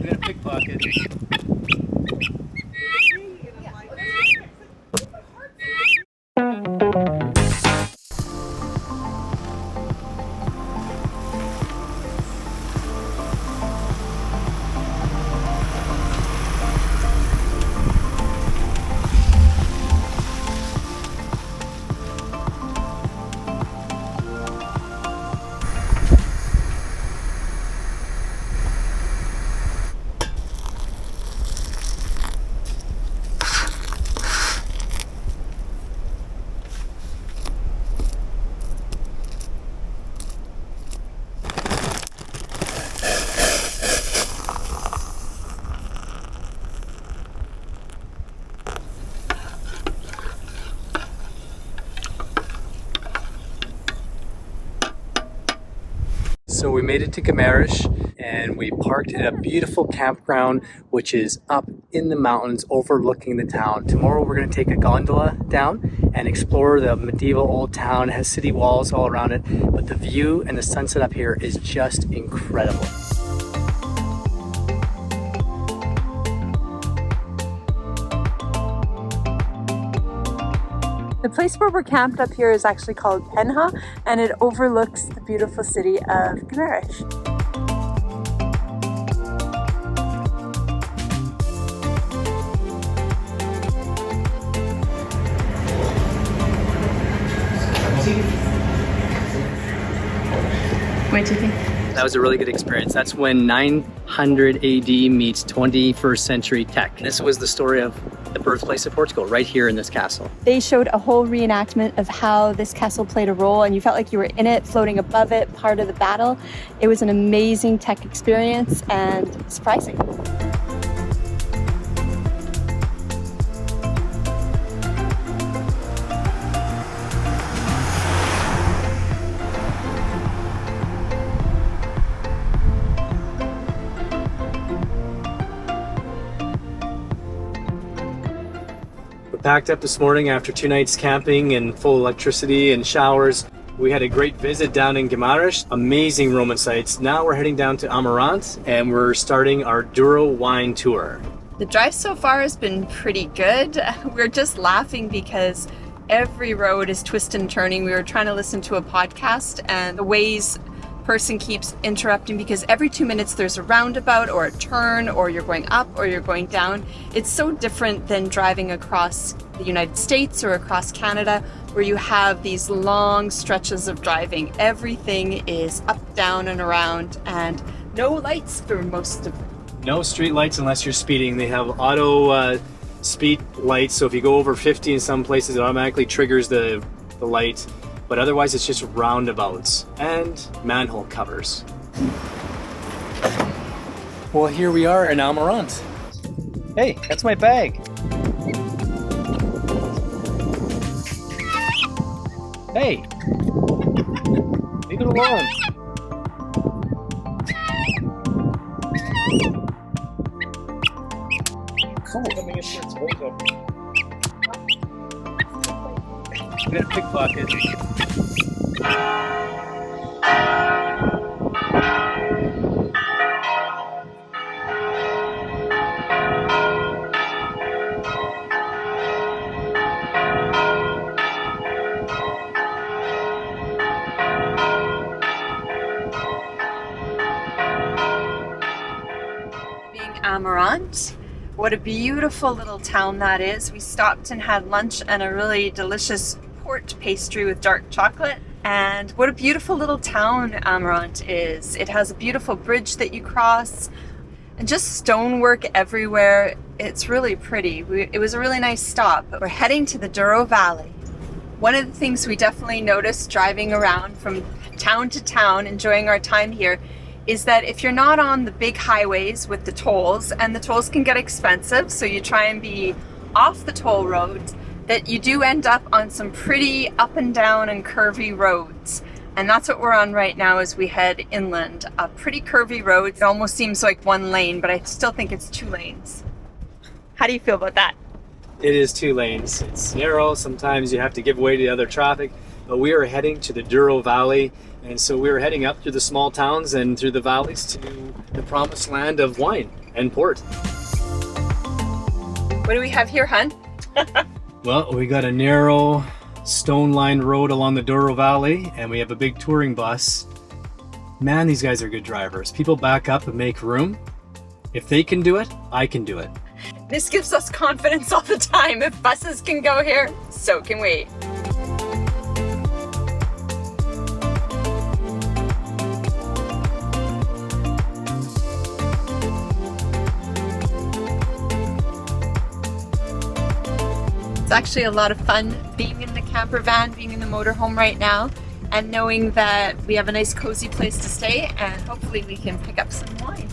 We got a pickpocket. So we made it to Guimarães and we parked at a beautiful campground which is up in the mountains overlooking the town. Tomorrow we're going to take a gondola down and explore the medieval old town. It has city walls all around it, but the view and the sunset up here is just incredible. The place where we're camped up here is actually called Penha, and it overlooks the beautiful city of Guimarães. What do you think? That was a really good experience. That's when 900 AD meets 21st century tech. This was the story of the birthplace of Portugal, right here in this castle. They showed a whole reenactment of how this castle played a role, and you felt like you were in it, floating above it, part of the battle. It was an amazing tech experience and surprising. Packed up this morning after 2 nights camping and full electricity and showers. We had a great visit down in Guimarães, amazing Roman sites. Now we're heading down to Amarante and we're starting our Douro wine tour. The drive so far has been pretty good. We're just laughing because every road is twist and turning. We were trying to listen to a podcast and the Waze person keeps interrupting because every 2 minutes there's a roundabout or a turn, or you're going up or you're going down. It's so different than driving across the United States or across Canada, where you have these long stretches of driving. Everything is up, down, and around, and no lights for most of it. No street lights unless you're speeding. They have auto speed lights, so if you go over 50 in some places, it automatically triggers the light. But otherwise it's just roundabouts and manhole covers. Well, here we are in Amarante. Hey, that's my bag. Hey, leave it alone. Let me get sure it's holes up. We got a pickpocket. Amarante. What a beautiful little town that is. We stopped and had lunch and a really delicious port pastry with dark chocolate. And what a beautiful little town Amarante is. It has a beautiful bridge that you cross and just stonework everywhere. It's really pretty. It was a really nice stop. We're heading to the Douro Valley. One of the things we definitely noticed driving around from town to town, enjoying our time here, is that if you're not on the big highways with the tolls, and the tolls can get expensive, so you try and be off the toll roads, that you do end up on some pretty up and down and curvy roads. And that's what we're on right now as we head inland. A pretty curvy road. It almost seems like one lane, but I still think it's 2 lanes. How do you feel about that? It is 2 lanes. It's narrow. Sometimes you have to give way to the other traffic. But we are heading to the Douro Valley. And so we were heading up through the small towns and through the valleys to the promised land of wine. and port. What do we have here, hun? Well, we got a narrow stone-lined road along the Douro Valley, and we have a big touring bus. Man, these guys are good drivers. People back up and make room. If they can do it, I can do it. This gives us confidence all the time. If buses can go here, so can we. It's actually a lot of fun being in the camper van, being in the motorhome right now, and knowing that we have a nice cozy place to stay, and hopefully we can pick up some wine.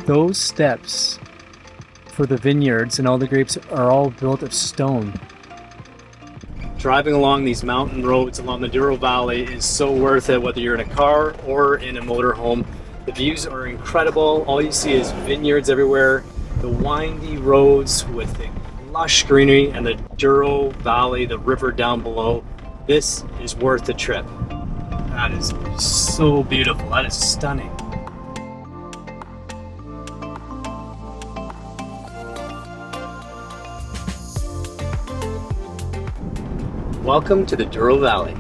Those steps for the vineyards and all the grapes are all built of stone. Driving along these mountain roads along the Douro Valley is so worth it, whether you're in a car or in a motorhome. The views are incredible. All you see is vineyards everywhere, the windy roads with the lush greenery, and the Douro Valley, the river down below. This is worth the trip. That is so beautiful. That is stunning. Welcome to the Douro Valley.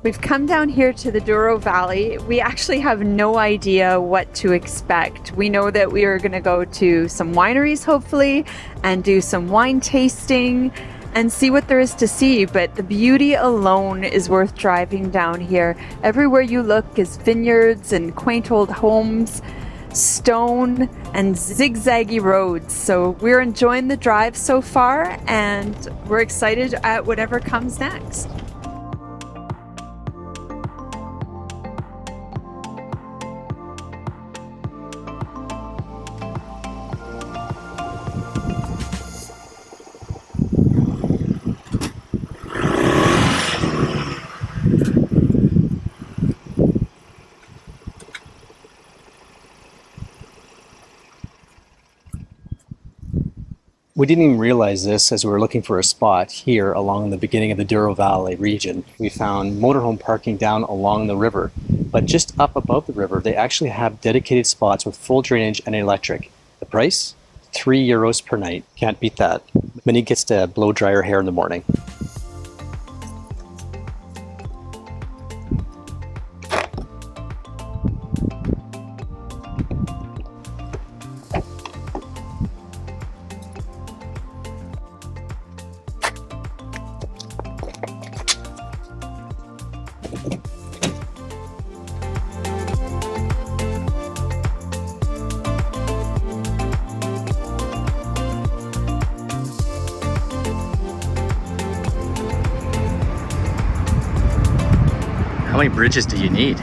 We've come down here to the Douro Valley. We actually have no idea what to expect. We know that we are going to go to some wineries, hopefully, and do some wine tasting and see what there is to see. But the beauty alone is worth driving down here. Everywhere you look is vineyards and quaint old homes, stone and zigzaggy roads. So we're enjoying the drive so far, and we're excited at whatever comes next. We didn't even realize this as we were looking for a spot here along the beginning of the Douro Valley region. We found motorhome parking down along the river, but just up above the river, they actually have dedicated spots with full drainage and electric. The price? €3 per night. Can't beat that. Minnie gets to blow dry her hair in the morning. How many bridges do you need?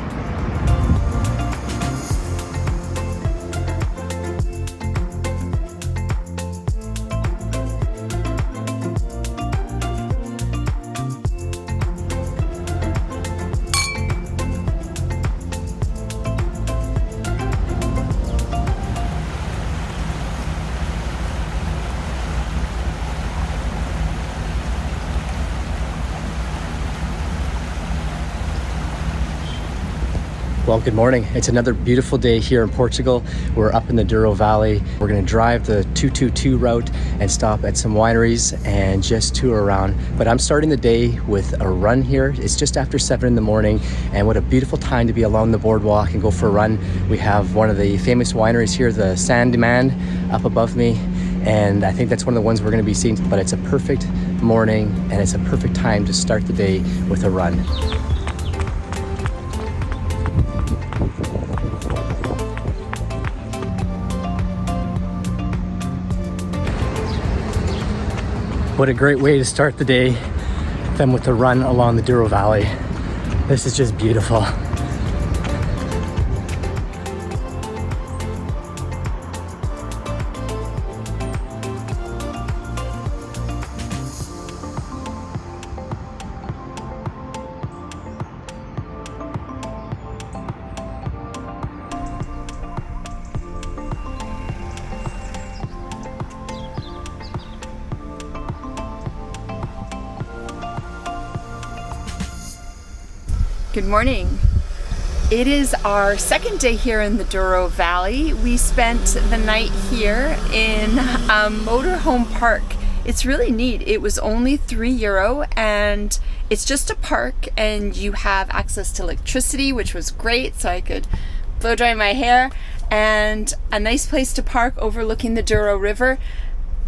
Well, good morning. It's another beautiful day here in Portugal. We're up in the Douro Valley. We're going to drive the 222 route and stop at some wineries and just tour around. But I'm starting the day with a run here. It's just after 7 in the morning, and what a beautiful time to be along the boardwalk and go for a run. We have one of the famous wineries here, the Sandeman, up above me, and I think that's one of the ones we're going to be seeing. But it's a perfect morning, and it's a perfect time to start the day with a run. What a great way to start the day than with a run along the Douro Valley. This is just beautiful. Good morning. It is our second day here in the Douro Valley. We spent the night here in a motorhome park. It's really neat. It was only €3 and it's just a park and you have access to electricity, which was great, so I could blow dry my hair, and a nice place to park overlooking the Douro River.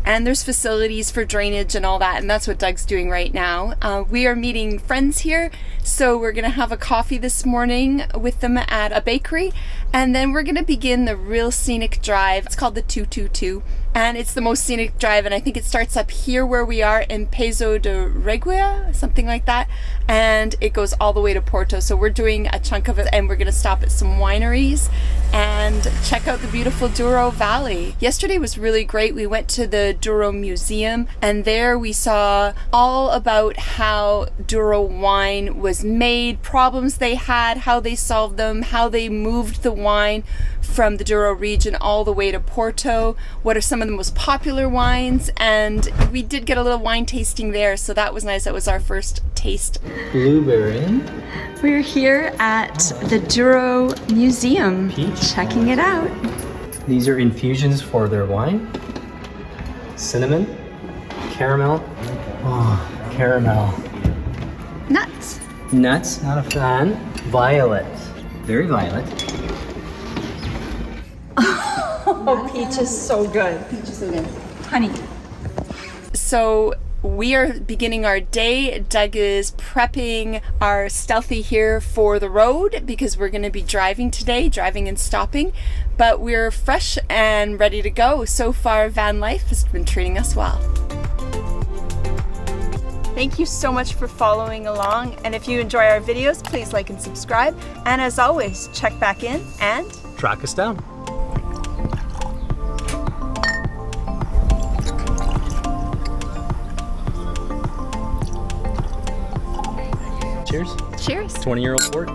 And there's facilities for drainage and all that, and that's what Doug's doing right now. We are meeting friends here, so we're gonna have a coffee this morning with them at a bakery, and then we're gonna begin the real scenic drive. It's called the 222, and it's the most scenic drive, and I think it starts up here where we are in Peso de Régua, something like that, and it goes all the way to Porto. So we're doing a chunk of it, and we're gonna stop at some wineries and check out the beautiful Douro Valley. Yesterday was really great. We went to the Douro Museum, and there we saw all about how Douro wine was made, problems they had, how they solved them, how they moved the wine from the Douro region all the way to Porto, what are some of the most popular wines, and we did get a little wine tasting there, so that was nice. That was our first taste. Blueberry. We're here at the Douro Museum, checking it out. These are infusions for their wine. Cinnamon, caramel. Oh, caramel. Nuts. Nuts, not a fan. Violet, very violet. Oh, peach is so good. Peach is so good. Honey. So we are beginning our day. Doug is prepping our stealthy here for the road because we're going to be driving today, driving and stopping, but we're fresh and ready to go. So far, van life has been treating us well. Thank you so much for following along, and if you enjoy our videos, please like and subscribe, and as always, check back in and Track us down. Cheers. cheers. 20-year-old port.